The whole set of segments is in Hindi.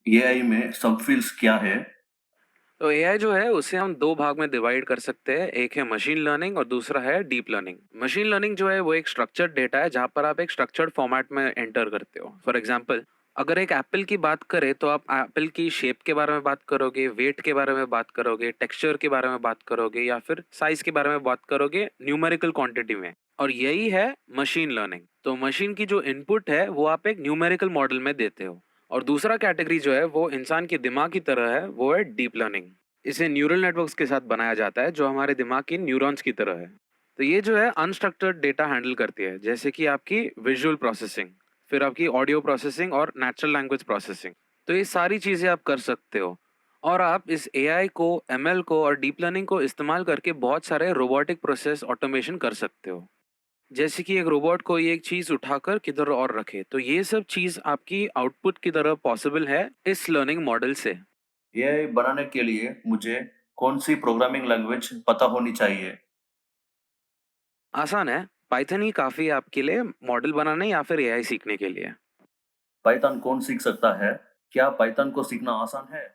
एआई में सब फील्ड्स क्या है? तो एआई जो है उसे हम दो भाग में डिवाइड कर सकते हैं। एक है मशीन लर्निंग और दूसरा है डीप लर्निंग। मशीन लर्निंग जो है वो एक स्ट्रक्चर्ड डेटा है जहाँ पर आप एक स्ट्रक्चर्ड फॉर्मेट में एंटर करते हो। फॉर एग्जांपल, अगर एक एप्पल की बात करें तो आप एप्पल की शेप के बारे में बात करोगे, वेट के बारे में बात करोगे, टेक्सचर के बारे में बात करोगे या फिर साइज के बारे में बात करोगे न्यूमेरिकल क्वांटिटी में। और यही है मशीन लर्निंग। तो मशीन की जो इनपुट है वो आप एक न्यूमेरिकल मॉडल में देते हो। और दूसरा कैटेगरी जो है वो इंसान के दिमाग की तरह है, वो है डीप लर्निंग। इसे न्यूरल नेटवर्क्स के साथ बनाया जाता है जो हमारे दिमाग की न्यूरॉन्स की तरह है। तो ये जो है अनस्ट्रक्चर्ड डेटा हैंडल करती है, जैसे कि आपकी विजुअल प्रोसेसिंग, फिर आपकी ऑडियो प्रोसेसिंग और नेचुरल लैंग्वेज प्रोसेसिंग। तो ये सारी चीज़ें आप कर सकते हो। और आप इस एआई को, एमएल को और डीप लर्निंग को इस्तेमाल करके बहुत सारे रोबोटिक प्रोसेस ऑटोमेशन कर सकते हो। जैसे कि एक रोबोट कोई एक चीज़ उठाकर किधर और रखे, तो ये सब चीज़ आपकी आउटपुट की तरह पॉसिबल है इस लर्निंग मॉडल से। एआई बनाने के लिए मुझे कौन सी प्रोग्रामिंग लैंग्वेज पता होनी चाहिए? आसान है। पाइथन ही काफ़ी है आपके लिए मॉडल बनाने या फिर एआई सीखने के लिए। पाइथन कौन सीख सकता है? क्या पाइथन को सीखना आसान है?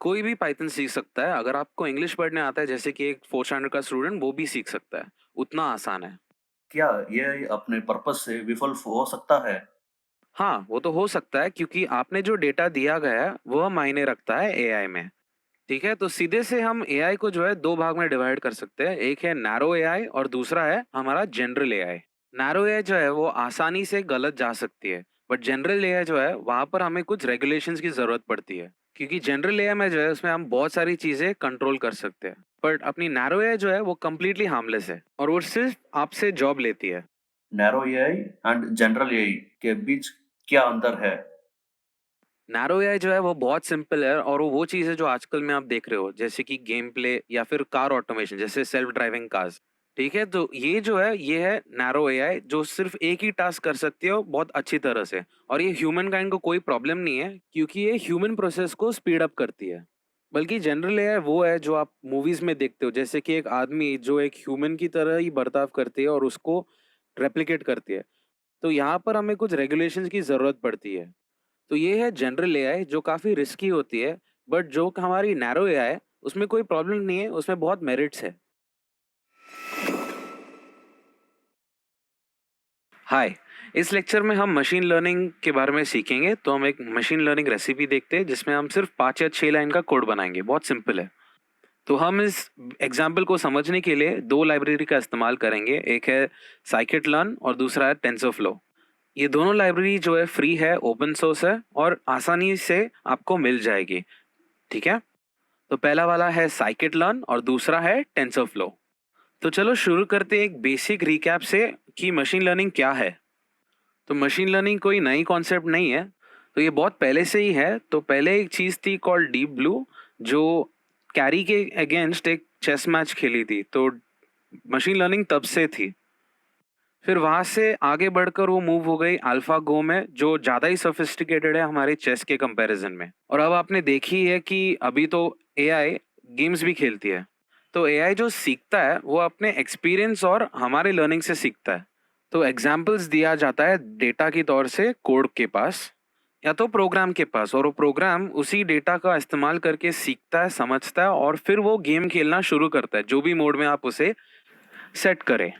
कोई भी पाइथन सीख सकता है। अगर आपको इंग्लिश पढ़ने आता है, जैसे कि एक 4th स्टैंडर्ड का स्टूडेंट, वो भी सीख सकता है। उतना आसान है। क्या एआई अपने पर्पस से विफल हो सकता है? हाँ, वो तो हो सकता है क्योंकि आपने जो डेटा दिया गया है वह मायने रखता है एआई में। ठीक है, तो सीधे से हम एआई को जो है दो भाग में डिवाइड कर सकते हैं। एक है नैरो एआई और दूसरा है हमारा जनरल एआई। नैरो एआई जो है वो आसानी से गलत जा सकती है, बट जनरल एआई जो है वहाँ पर हमें कुछ रेगुलेशंस की ज़रूरत पड़ती है। क्योंकि जनरल एआई में जो है उसमें हम बहुत सारी चीज़ें कंट्रोल कर सकते हैं। बट अपनी नैरो एआई जो है वो कम्प्लीटली हार्मलेस है और वो सिर्फ आपसे जॉब लेती है। Narrow AI and general AI के बीच क्या अंतर है? नैरो एआई जो है वो बहुत सिंपल है और वो चीज़ है जो आजकल में आप देख रहे हो, जैसे कि गेम प्ले या फिर कार ऑटोमेशन, जैसे सेल्फ ड्राइविंग कार्स। ठीक है, तो ये जो है ये है नैरो एआई जो सिर्फ एक ही टास्क कर सकती है बहुत अच्छी तरह से। और ये ह्यूमन काइंड को कोई प्रॉब्लम नहीं है क्योंकि ये ह्यूमन प्रोसेस को स्पीड अप करती है। बल्कि जनरल एआई वो है जो आप मूवीज में देखते हो, जैसे कि एक आदमी जो एक ह्यूमन की तरह ही बर्ताव करती है और उसको रेप्लिकेट करती है। तो यहाँ पर हमें कुछ रेगुलेशंस की ज़रूरत पड़ती है। तो ये है जनरल एआई जो काफ़ी रिस्की होती है, बट जो हमारी नैरो एआई है, उसमें कोई प्रॉब्लम नहीं है, उसमें बहुत मेरिट्स है। हाय, इस लेक्चर में हम मशीन लर्निंग के बारे में सीखेंगे। तो हम एक मशीन लर्निंग रेसिपी देखते हैं जिसमें हम सिर्फ 5 या 6 लाइन का कोड बनाएंगे, बहुत सिंपल है। तो हम इस एग्जाम्पल को समझने के लिए 2 लाइब्रेरी का इस्तेमाल करेंगे, एक है साइकिट लर्न और दूसरा है टेंसरफ्लो। ये दोनों लाइब्रेरी जो है फ्री है, ओपन सोर्स है और आसानी से आपको मिल जाएगी। ठीक है? तो पहला वाला है साइकिट लर्न और दूसरा है टेंसरफ्लो। तो चलो शुरू करते हैं एक बेसिक रिकैप से कि मशीन लर्निंग क्या है। तो मशीन लर्निंग कोई नई कॉन्सेप्ट नहीं है, तो ये बहुत पहले से ही है। तो पहले एक चीज़ थी कॉल्ड डीप ब्लू, जो कैरी के अगेंस्ट एक चेस मैच खेली थी। तो मशीन लर्निंग तब से थी। फिर वहाँ से आगे बढ़कर वो मूव हो गई अल्फा गो में, जो ज़्यादा ही सोफिस्टिकेटेड है हमारे चेस के कंपैरिजन में। और अब आपने देखी है कि अभी तो एआई गेम्स भी खेलती है। तो एआई जो सीखता है वो अपने एक्सपीरियंस और हमारे लर्निंग से सीखता है। तो एग्जाम्पल्स दिया जाता है डेटा की तौर से कोड के पास या तो प्रोग्राम के पास, और वो प्रोग्राम उसी डेटा का इस्तेमाल करके सीखता है, समझता है और फिर वो गेम खेलना शुरू करता है, जो भी मोड में आप उसे सेट करें।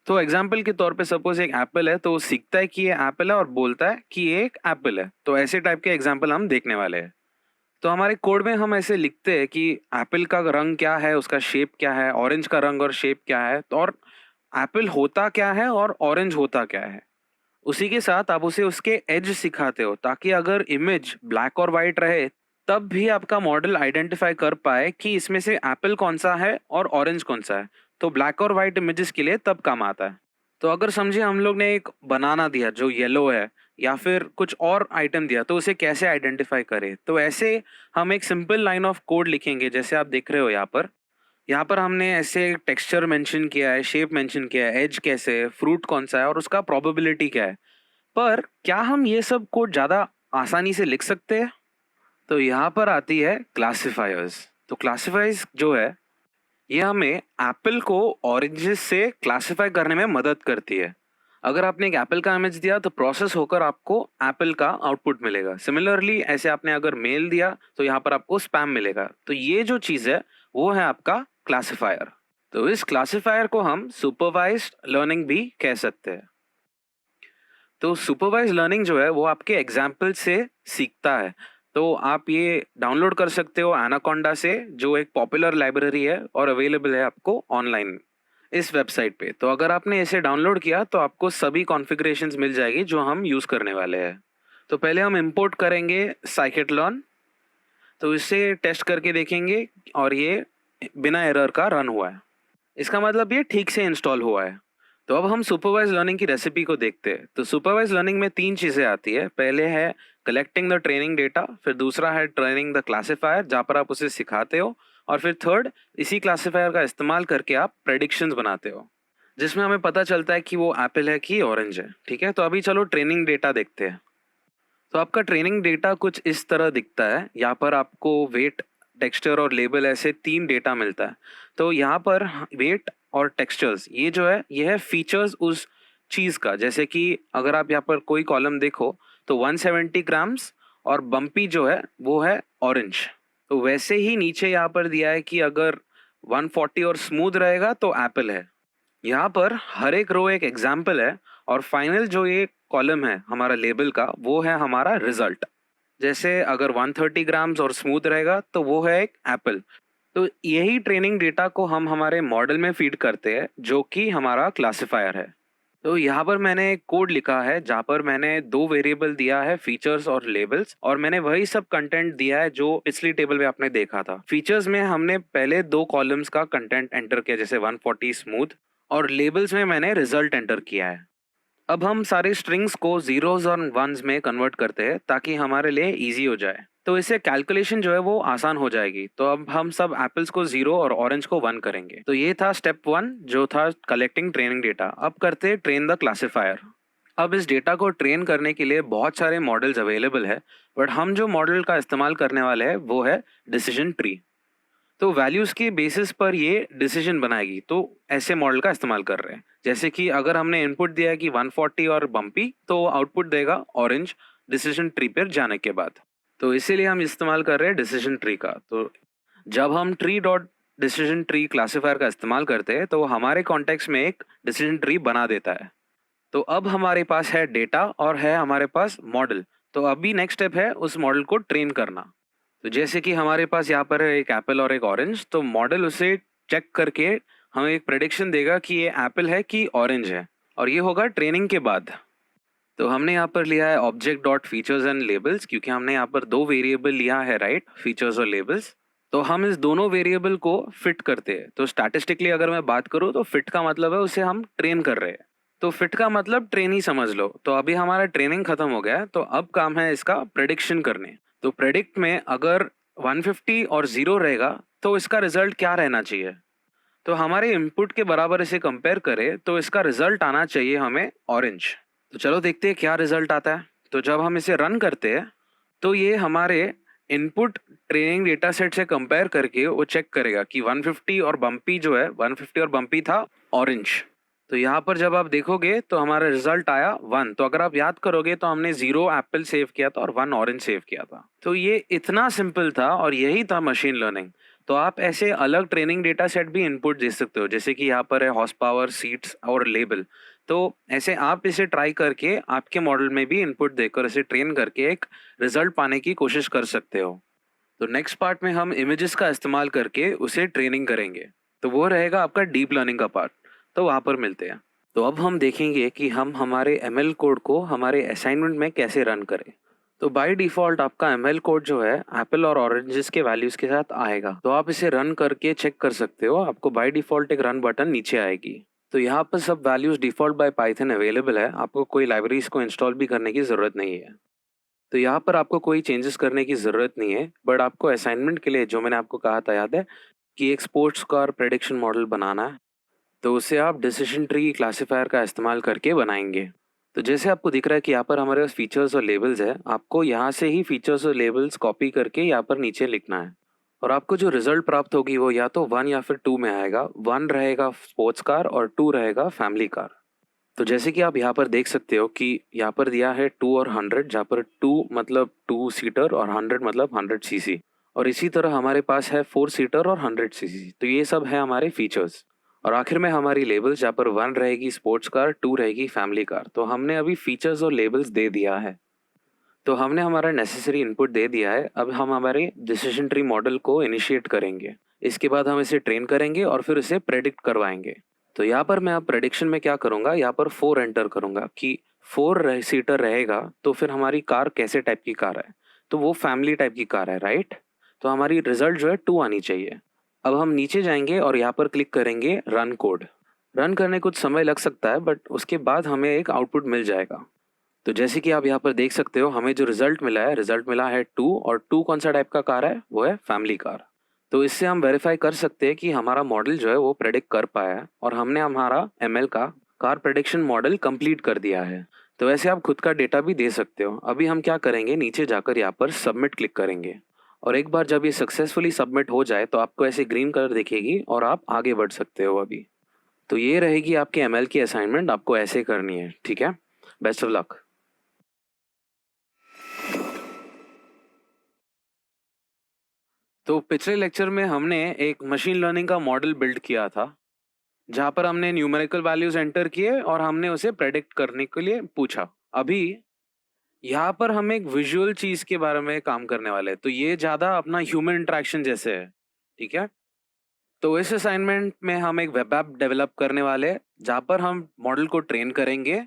तो एग्जाम्पल के तौर पे सपोज एक एप्पल है, तो वो सीखता है कि ये एप्पल है और बोलता है कि ये एक एप्पल है। तो ऐसे टाइप के एग्जाम्पल हम देखने वाले हैं। तो हमारे कोड में हम ऐसे लिखते हैं कि एप्पल का रंग क्या है, उसका शेप क्या है, ऑरेंज का रंग और शेप क्या है, तो और एप्पल होता क्या है और ऑरेंज होता क्या है। उसी के साथ आप उसे उसके एज सिखाते हो, ताकि अगर इमेज ब्लैक और वाइट रहे तब भी आपका मॉडल आइडेंटिफाई कर पाए कि इसमें से एप्पल कौन सा है और ऑरेंज कौन सा है। तो ब्लैक और वाइट इमेजेस के लिए तब काम आता है। तो अगर समझिए हम लोग ने एक बनाना दिया जो येलो है, या फिर कुछ और आइटम दिया, तो उसे कैसे आइडेंटिफाई करें। तो ऐसे हम एक सिंपल लाइन ऑफ कोड लिखेंगे, जैसे आप देख रहे हो यहाँ पर। यहाँ पर हमने ऐसे टेक्सचर मेंशन किया है, शेप मेंशन किया है, एज कैसे है, फ्रूट कौन सा है और उसका प्रोबेबिलिटी क्या है। पर क्या हम ये सब कोड ज़्यादा आसानी से लिख सकते हैं? तो यहाँ पर आती है क्लासिफायर्स। तो क्लासिफायर्स जो है ये हमें एप्पल को ऑरेंजेस से क्लासिफाई करने में मदद करती है। अगर आपने एक एप्पल का इमेज दिया तो प्रोसेस होकर आपको एप्पल का आउटपुट मिलेगा। सिमिलरली ऐसे आपने अगर मेल दिया तो यहाँ पर आपको स्पैम मिलेगा। तो ये जो चीज़ है वो है आपका क्लासिफायर। तो इस क्लासिफायर को हम सुपरवाइज्ड लर्निंग भी कह सकते हैं। तो सुपरवाइज लर्निंग जो है वो आपके एग्जाम्पल से सीखता है। तो आप ये डाउनलोड कर सकते हो एनाकोंडा से, जो एक पॉपुलर लाइब्रेरी है और अवेलेबल है आपको ऑनलाइन इस वेबसाइट पे। तो अगर आपने इसे डाउनलोड किया तो आपको सभी कॉन्फ़िगरेशंस मिल जाएगी जो हम यूज़ करने वाले हैं। तो पहले हम इंपोर्ट करेंगे scikit-learn। तो इसे टेस्ट करके देखेंगे और ये बिना एरर का रन हुआ है। इसका मतलब ये ठीक से इंस्टॉल हुआ है। तो अब हम सुपरवाइज लर्निंग की रेसिपी को देखते हैं। तो सुपरवाइज लर्निंग में 3 चीज़ें आती है। पहले है कलेक्टिंग द ट्रेनिंग डेटा, फिर दूसरा है ट्रेनिंग द क्लासिफायर जहाँ पर आप उसे सिखाते हो, और फिर थर्ड इसी क्लासिफायर का इस्तेमाल करके आप प्रेडिक्शंस बनाते हो, जिसमें हमें पता चलता है कि वो एप्पल है कि ऑरेंज है। ठीक है, तो अभी चलो ट्रेनिंग डेटा देखते हैं। तो आपका ट्रेनिंग डेटा कुछ इस तरह दिखता है। यहाँ पर आपको वेट, टेक्सचर और लेबल ऐसे 3 डेटा मिलता है। तो यहाँ पर वेट और टेक्सचर्स ये जो है ये है फीचर्स उस चीज़ का। जैसे कि अगर आप यहाँ पर कोई कॉलम देखो तो 170 ग्राम्स और बम्पी जो है वो है ऑरेंज। तो वैसे ही नीचे यहाँ पर दिया है कि अगर 140 और स्मूथ रहेगा तो एप्पल है। यहाँ पर हर एक रो एक एग्जाम्पल है और फाइनल जो ये कॉलम है हमारा लेबल का वो है हमारा रिजल्ट। जैसे अगर 130 ग्राम्स और स्मूथ रहेगा तो वो है एक एप्पल। तो यही ट्रेनिंग डेटा को हम हमारे मॉडल में फीड करते हैं जो कि हमारा क्लासिफायर है। तो यहाँ पर मैंने एक कोड लिखा है जहाँ पर मैंने 2 वेरिएबल दिया है, फीचर्स और लेबल्स, और मैंने वही सब कंटेंट दिया है जो पिछली टेबल में आपने देखा था। फीचर्स में हमने पहले 2 कॉलम्स का कंटेंट एंटर किया जैसे 140 स्मूथ, और लेबल्स में मैंने रिजल्ट एंटर किया है। अब हम सारे स्ट्रिंग्स को ज़ीरोज़ और वन्स में कन्वर्ट करते हैं ताकि हमारे लिए ईज़ी हो जाए। तो इससे कैलकुलेशन जो है वो आसान हो जाएगी। तो अब हम सब एप्पल्स को 0 और ऑरेंज को 1 करेंगे। तो ये था स्टेप 1 जो था कलेक्टिंग ट्रेनिंग डेटा। अब करते हैं ट्रेन द क्लासिफायर। अब इस डेटा को ट्रेन करने के लिए बहुत सारे मॉडल्स अवेलेबल है, बट हम जो मॉडल का इस्तेमाल करने वाले हैं वो है डिसीजन ट्री। तो वैल्यूज़ के बेसिस पर ये डिसीजन बनाएगी। तो ऐसे मॉडल का इस्तेमाल कर रहे हैं। जैसे कि अगर हमने इनपुट दिया है कि 140 और बम्पी तो आउटपुट देगा ऑरेंज डिसीजन ट्री पर जाने के बाद। तो इसीलिए हम इस्तेमाल कर रहे हैं डिसीजन ट्री का। तो जब हम tree dot decision tree classifier का इस्तेमाल करते हैं तो हमारे कॉन्टेक्स्ट में एक डिसीजन ट्री बना देता है। तो अब हमारे पास है डेटा और है हमारे पास मॉडल। तो अभी नेक्स्ट स्टेप है उस मॉडल को ट्रेन करना। तो जैसे कि हमारे पास यहाँ पर है एक एप्पल और एक ऑरेंज, तो मॉडल उसे चेक करके हमें एक प्रेडिक्शन देगा कि ये एप्पल है कि ऑरेंज है, और ये होगा ट्रेनिंग के बाद। तो हमने यहाँ पर लिया है object dot features and labels, क्योंकि हमने यहाँ पर 2 वेरिएबल लिया है, राइट, फीचर्स और लेबल्स। तो हम इस दोनों वेरिएबल को फिट करते हैं। तो स्टैटिस्टिकली अगर मैं बात करूँ तो फिट का मतलब है उसे हम ट्रेन कर रहे हैं। तो फिट का मतलब ट्रेन ही समझ लो। तो अभी हमारा ट्रेनिंग खत्म हो गया है, तो अब काम है इसका प्रेडिक्शन करने। तो प्रेडिक्ट में अगर 150 और 0 रहेगा तो इसका रिजल्ट क्या रहना चाहिए। तो हमारे इनपुट के बराबर इसे कंपेयर करें तो इसका रिजल्ट आना चाहिए हमें ऑरेंज। तो चलो देखते हैं क्या रिजल्ट आता है। तो जब हम इसे रन करते हैं तो ये हमारे इनपुट ट्रेनिंग डेटा सेट से कंपेयर करके वो चेक करेगा कि 150 और बम्पी जो है 150 और बम्पी था ऑरेंज। तो यहाँ पर जब आप देखोगे तो हमारा रिजल्ट आया 1। तो अगर आप याद करोगे तो हमने 0 एप्पल सेव किया था और 1 ऑरेंज सेव किया था। तो ये इतना सिंपल था और यही था मशीन लर्निंग। तो आप ऐसे अलग ट्रेनिंग डेटा सेट भी इनपुट दे सकते हो, जैसे कि यहाँ पर है हॉर्स पावर, सीट्स और लेबल। तो ऐसे आप इसे ट्राई करके आपके मॉडल में भी इनपुट देकर इसे ट्रेन करके एक रिजल्ट पाने की कोशिश कर सकते हो। तो नेक्स्ट पार्ट में हम इमेजेस का इस्तेमाल करके उसे ट्रेनिंग करेंगे। तो वो रहेगा आपका डीप लर्निंग का पार्ट। तो वहाँ पर मिलते हैं। तो अब हम देखेंगे कि हम हमारे ML कोड को हमारे असाइनमेंट में कैसे रन करें। तो बाय डिफ़ॉल्ट आपका ML कोड जो है एप्पल और ऑरेंजेस के वैल्यूज़ के साथ आएगा। तो आप इसे रन करके चेक कर सकते हो। आपको बाय डिफ़ॉल्ट एक रन बटन नीचे आएगी। तो यहाँ पर सब values default bye Python available है। आपको कोई लाइब्रेरीज को इंस्टॉल भी करने की ज़रूरत नहीं है। तो यहाँ पर आपको कोई चेंजेस करने की ज़रूरत नहीं है, बट आपको असाइनमेंट के लिए जो मैंने आपको कहा था याद है कि एक स्पोर्ट्स कार प्रेडिक्शन मॉडल बनाना है। तो उसे आप डिसीजन ट्री क्लासिफायर का इस्तेमाल करके बनाएंगे। तो जैसे आपको दिख रहा है कि यहाँ पर हमारे पास फीचर्स और लेबल्स है, आपको यहाँ से ही फीचर्स और लेबल्स कॉपी करके यहाँ पर नीचे लिखना है। और आपको जो रिजल्ट प्राप्त होगी वो या तो 1 या फिर 2 में आएगा। 1 रहेगा स्पोर्ट्स कार और 2 रहेगा फैमिली कार। तो जैसे कि आप यहाँ पर देख सकते हो कि यहाँ पर दिया है 2 और 100, जहाँ पर 2 मतलब 2 सीटर और 100 मतलब 100 सीसी, और इसी तरह हमारे पास है 4 सीटर और 100 सीसी। तो ये सब है हमारे फीचर्स। और आखिर में हमारी लेबल्स, जहाँ पर 1 रहेगी स्पोर्ट्स कार, 2 रहेगी फैमिली कार। तो हमने अभी फीचर्स और लेबल्स दे दिया है। तो हमने हमारा नेसेसरी इनपुट दे दिया है। अब हम हमारे डिसीजन ट्री मॉडल को इनिशिएट करेंगे। इसके बाद हम इसे ट्रेन करेंगे और फिर इसे प्रेडिक्ट करवाएंगे। तो यहाँ पर मैं अब प्रेडिक्शन में क्या करूँगा, यहाँ पर 4 एंटर करूँगा कि 4 सीटर रहेगा तो फिर हमारी कार कैसे टाइप की कार है, तो वो फैमिली टाइप की कार है, राइट। तो हमारी रिजल्ट जो है 2 आनी चाहिए। अब हम नीचे जाएंगे और यहाँ पर क्लिक करेंगे रन कोड। रन करने कुछ समय लग सकता है, बट उसके बाद हमें एक आउटपुट मिल जाएगा। तो जैसे कि आप यहाँ पर देख सकते हो, हमें जो रिजल्ट मिला है, रिजल्ट मिला है 2, और 2 कौन सा टाइप का कार है, वो है फैमिली कार। तो इससे हम वेरीफाई कर सकते हैं कि हमारा मॉडल जो है वो प्रेडिक्ट कर पाया है और हमने हमारा एमएल का कार प्रेडिक्शन मॉडल कंप्लीट कर दिया है। तो वैसे आप खुद का डेटा भी दे सकते हो। अभी हम क्या करेंगे, नीचे जाकर यहाँ पर सबमिट क्लिक करेंगे, और एक बार जब ये सक्सेसफुली सबमिट हो जाए तो आपको ऐसे ग्रीन कलर दिखेगी और आप आगे बढ़ सकते हो अभी। तो ये रहेगी आपकी एमएल की असाइनमेंट, आपको ऐसे करनी है, ठीक है। Best of luck. तो पिछले लेक्चर में हमने एक मशीन लर्निंग का मॉडल बिल्ड किया था, जहाँ पर हमने न्यूमेरिकल वैल्यूज एंटर किए और हमने उसे प्रेडिक्ट करने के लिए पूछा। अभी यहाँ पर हम एक विजुअल चीज के बारे में काम करने वाले हैं। तो ये ज्यादा अपना ह्यूमन इंटरेक्शन जैसे है, ठीक है। तो इस असाइनमेंट में हम एक वेब ऐप डेवलप करने वाले हैं, जहाँ पर हम मॉडल को ट्रेन करेंगे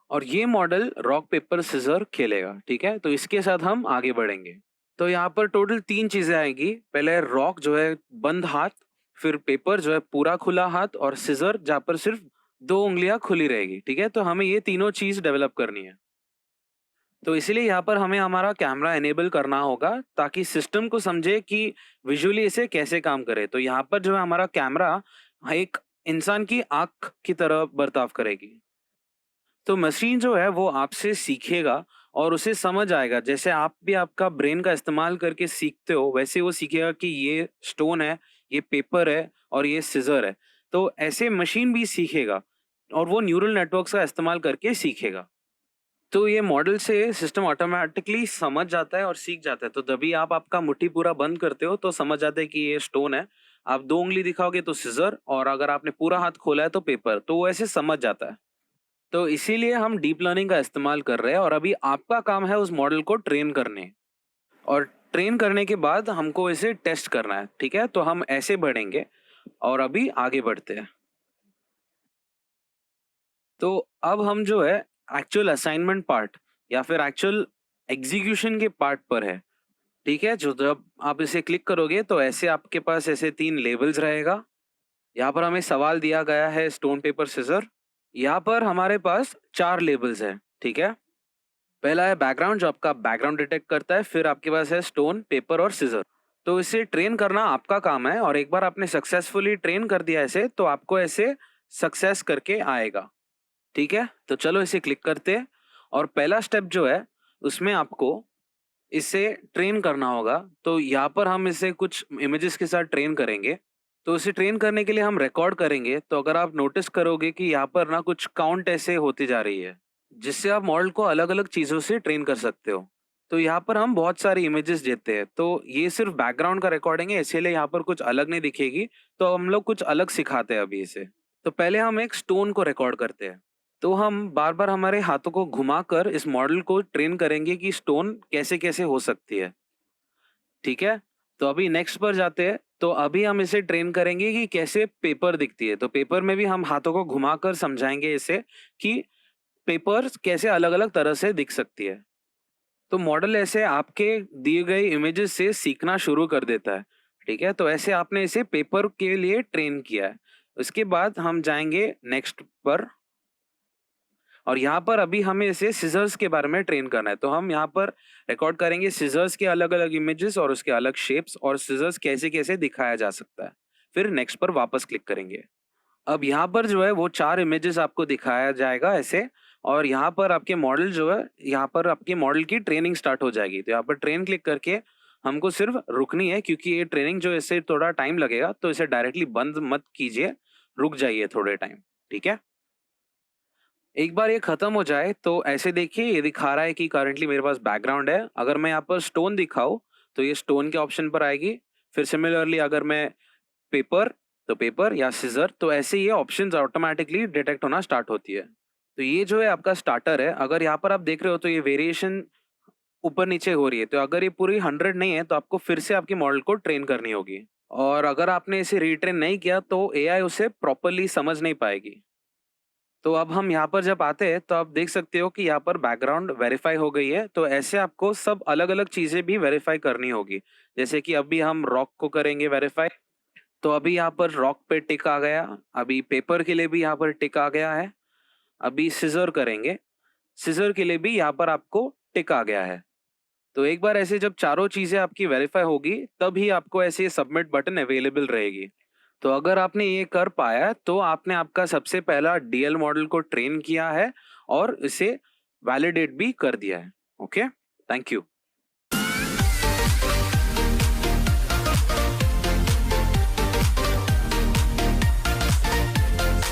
और ये मॉडल रॉक पेपर सिजर खेलेगा, ठीक है। तो इसके साथ हम आगे बढ़ेंगे। तो यहाँ पर टोटल 3 चीजें आएगी। पहले रॉक जो है बंद हाथ, फिर पेपर जो है पूरा खुला हाथ, और सिजर जहाँ पर सिर्फ 2 उंगलियां खुली रहेगी, ठीक है। तो हमें ये तीनों चीज डेवलप करनी है। तो इसीलिए यहाँ पर हमें हमारा कैमरा एनेबल करना होगा ताकि सिस्टम को समझे कि विजुअली इसे कैसे काम करे। तो यहाँ पर जो है हमारा कैमरा एक इंसान की आंख की तरह बर्ताव करेगी। तो मशीन जो है वो आपसे सीखेगा और उसे समझ आएगा। जैसे आप भी आपका ब्रेन का इस्तेमाल करके सीखते हो, वैसे वो सीखेगा कि ये स्टोन है, ये पेपर है और ये सिजर है। तो ऐसे मशीन भी सीखेगा और वो न्यूरल नेटवर्क्स का इस्तेमाल करके सीखेगा। तो ये मॉडल से सिस्टम ऑटोमेटिकली समझ जाता है और सीख जाता है। तो जब आप आपका मुट्ठी पूरा बंद करते हो तो समझ जाते हैं कि ये स्टोन है। आप 2 उंगली दिखाओगे तो सिजर, और अगर आपने पूरा हाथ खोला है तो पेपर। तो वो ऐसे समझ जाता है। तो इसीलिए हम डीप लर्निंग का इस्तेमाल कर रहे हैं, और अभी आपका काम है उस मॉडल को ट्रेन करने, और ट्रेन करने के बाद हमको इसे टेस्ट करना है, ठीक है। तो हम ऐसे बढ़ेंगे और अभी आगे बढ़ते हैं। तो अब हम जो है एक्चुअल असाइनमेंट पार्ट या फिर एक्चुअल एग्जीक्यूशन के पार्ट पर है, ठीक है। जो जब आप इसे क्लिक करोगे तो ऐसे आपके पास ऐसे 3 लेबल्स रहेगा। यहाँ पर हमें सवाल दिया गया है स्टोन पेपर सिजर। यहाँ पर हमारे पास 4 लेबल्स हैं, ठीक है। पहला है बैकग्राउंड, जो आपका बैकग्राउंड डिटेक्ट करता है। फिर आपके पास है स्टोन पेपर और सिजर। तो इसे ट्रेन करना आपका काम है, और एक बार आपने सक्सेसफुली ट्रेन कर दिया इसे तो आपको ऐसे सक्सेस करके आएगा, ठीक है। तो चलो इसे क्लिक करते हैं, और पहला स्टेप जो है उसमें आपको इसे ट्रेन करना होगा। तो यहाँ पर हम इसे कुछ इमेजेस के साथ ट्रेन करेंगे। तो इसे ट्रेन करने के लिए हम रिकॉर्ड करेंगे। तो अगर आप नोटिस करोगे कि यहाँ पर ना कुछ काउंट ऐसे होती जा रही है, जिससे आप मॉडल को अलग अलग चीज़ों से ट्रेन कर सकते हो। तो यहाँ पर हम बहुत सारी इमेजेस देते हैं। तो ये सिर्फ बैकग्राउंड का रिकॉर्डिंग है, इसीलिए यहाँ पर कुछ अलग नहीं दिखेगी। तो हम लोग कुछ अलग सिखाते हैं अभी इसे। तो पहले हम एक स्टोन को रिकॉर्ड करते हैं। तो हम बार बार हमारे हाथों को घुमाकर इस मॉडल को ट्रेन करेंगे कि स्टोन कैसे कैसे हो सकती है, ठीक है। तो अभी नेक्स्ट पर जाते हैं। तो अभी हम इसे ट्रेन करेंगे कि कैसे पेपर दिखती है। तो पेपर में भी हम हाथों को घुमाकर समझाएंगे इसे कि पेपर कैसे अलग अलग तरह से दिख सकती है। तो मॉडल ऐसे आपके दिए गए इमेजेस से सीखना शुरू कर देता है, ठीक है। तो ऐसे आपने इसे पेपर के लिए ट्रेन किया है। उसके बाद हम जाएंगे नेक्स्ट पर, और यहाँ पर अभी हमें इसे सिजर्स के बारे में ट्रेन करना है। तो हम यहाँ पर रिकॉर्ड करेंगे सिजर्स के अलग अलग इमेजेस और उसके अलग शेप्स, और सिजर्स कैसे कैसे दिखाया जा सकता है। फिर नेक्स्ट पर वापस क्लिक करेंगे। अब यहाँ पर जो है वो 4 इमेजेस आपको दिखाया जाएगा ऐसे, और यहाँ पर आपके मॉडल जो है, यहाँ पर आपके मॉडल की ट्रेनिंग स्टार्ट हो जाएगी। तो यहाँ पर ट्रेन क्लिक करके हमको सिर्फ रुकनी है, क्योंकि ये ट्रेनिंग जो है इससे थोड़ा टाइम लगेगा। तो इसे डायरेक्टली बंद मत कीजिए, रुक जाइए थोड़े टाइम, ठीक है। एक बार ये खत्म हो जाए तो ऐसे देखिए ये दिखा रहा है कि करंटली मेरे पास बैकग्राउंड है। अगर मैं यहाँ पर स्टोन दिखाऊँ तो ये स्टोन के ऑप्शन पर आएगी। फिर सिमिलरली अगर मैं पेपर तो पेपर या सीज़र, तो ऐसे ये ऑप्शंस ऑटोमैटिकली डिटेक्ट होना स्टार्ट होती है। तो ये जो है आपका स्टार्टर है, अगर यहाँ पर आप देख रहे हो तो ये वेरिएशन ऊपर-नीचे हो रही है। तो अगर ये पूरी 100 नहीं है तो आपको फिर से आपके मॉडल को ट्रेन करनी होगी। और अगर आपने इसे रीट्रेन नहीं किया तो एआई उसे प्रॉपर्ली समझ नहीं पाएगी। तो अब हम यहाँ पर जब आते हैं तो आप देख सकते हो कि यहाँ पर बैकग्राउंड वेरीफाई हो गई है। तो ऐसे आपको सब अलग-अलग चीज़ें भी वेरीफाई करनी होगी। जैसे कि अभी हम रॉक को करेंगे वेरीफाई, तो अभी यहाँ पर रॉक पे टिक आ गया। अभी पेपर के लिए भी यहाँ पर टिक आ गया है। अभी सीज़र करेंगे, सीज़र के लिए भी यहाँ पर आपको टिक आ गया है। तो एक बार ऐसे जब चारों चीज़ें आपकी वेरीफाई होगी, तब ही आपको ऐसे सबमिट बटन अवेलेबल रहेगी। तो अगर आपने ये कर पाया, तो आपने आपका सबसे पहला डीएल मॉडल को ट्रेन किया है और इसे वैलिडेट भी कर दिया है। ओके? Thank you.